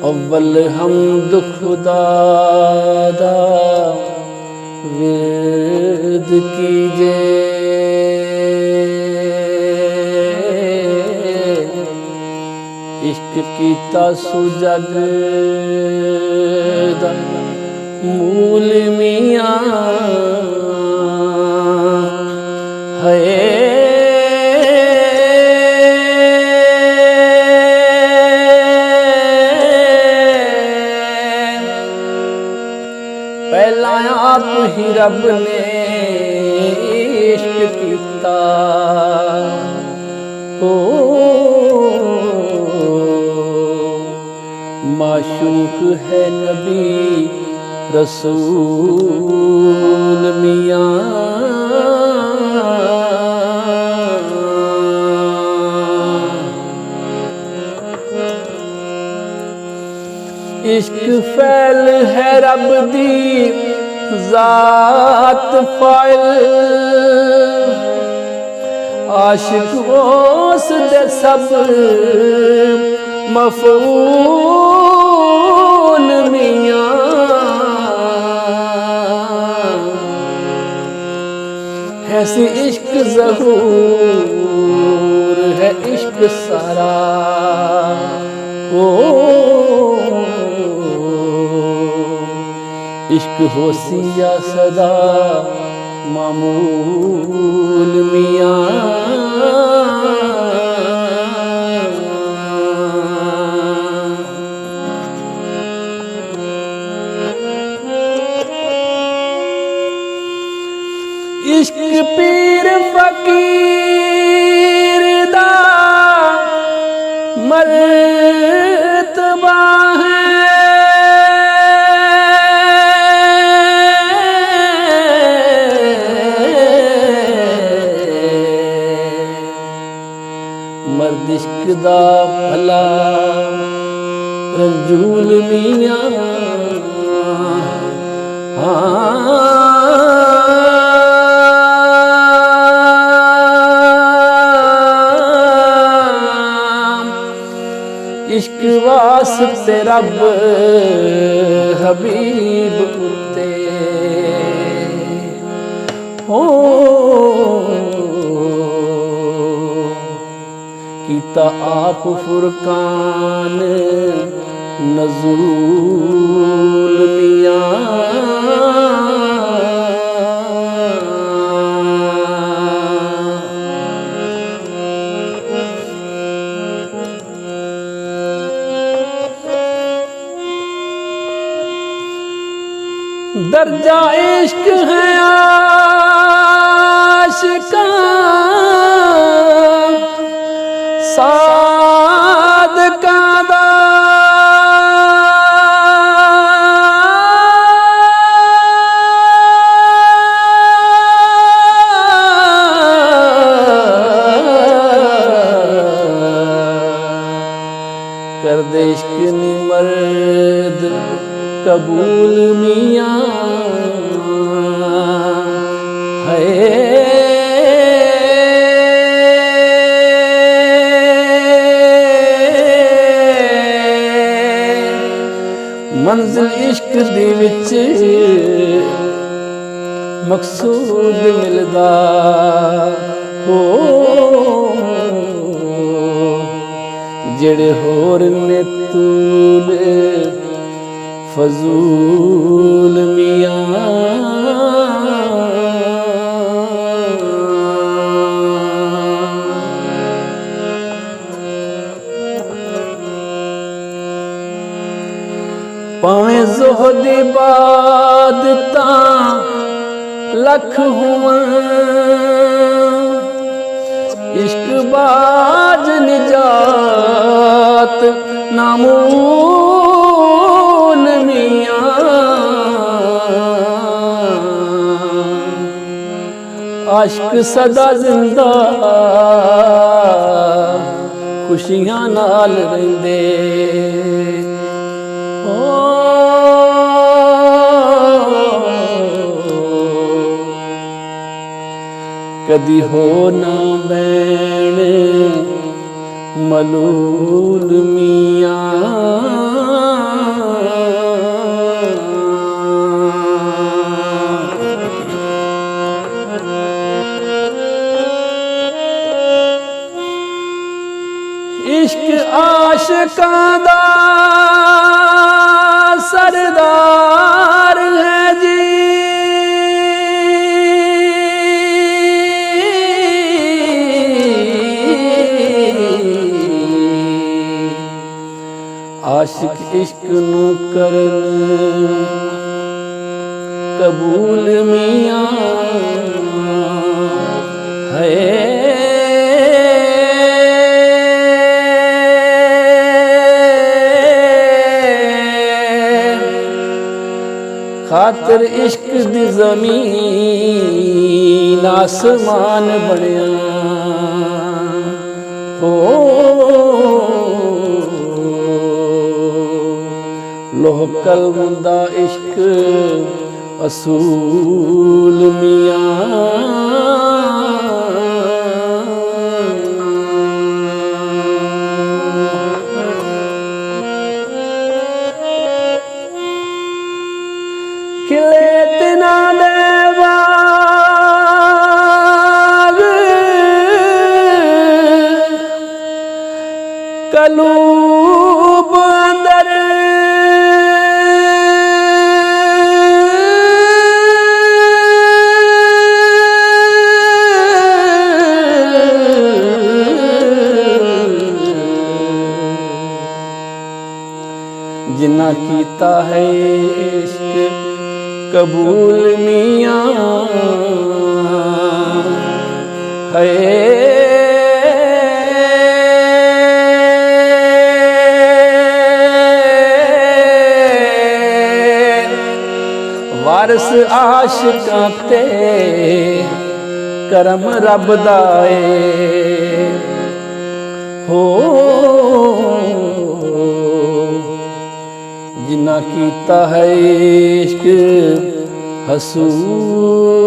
अव्वल हमद खुदा दा विरद कीजे, इश्क कीता सु जग दा मूल मियां है। पहला आप ही रब ने इश्क कीता, ओ माशूक है नबी रसूल मियां। इश्क फैल है रब दी जात फाइल, आशिक उस दे सब मफूल मियां। ऐसी इश्क ज़हूर है इश्क सारा, ओ इश्क होसिया सदा मामूल मियां। इश्क पीर फकीर दा मर्तबा है, मर्द इश्क दा भला रंजूल मियां। इश्क वास्ते रब हबीब उते हो कीता आप फुरकान नज़ूल मियां। दर्जा इश्क है आशिका सादका दा, कर दे इश्क नी मर्द कबूल मियां है। मंजिल इश्क दे विच मकसूद मिलदा हो, जेड़े होर ने तूल फजूल मियां। भावें ज़ोहद इबादतां लख होवन, इश्क बाज निजात नामूल मियां। आशिक सदा जिंदा खुशियां नाल रहिंदे, कदी हो ना बैण मलूल मियाँ। इश्क आशिकां दा सरदार है जी, आशिक इश्क नू करन कबूल मियाँ है। खातर इश्क दी ज़मीन आसमान बनिया हो, लोह कलम दा इश्क असूल मियाँ। खिले तिना दे बाग कलूब अंदर, जिन्ना कीता है इश्क कबूल मियाँ है। वारस आशिकां ते करम रब दा हो, जिन्ना कीता है इश्क हसूल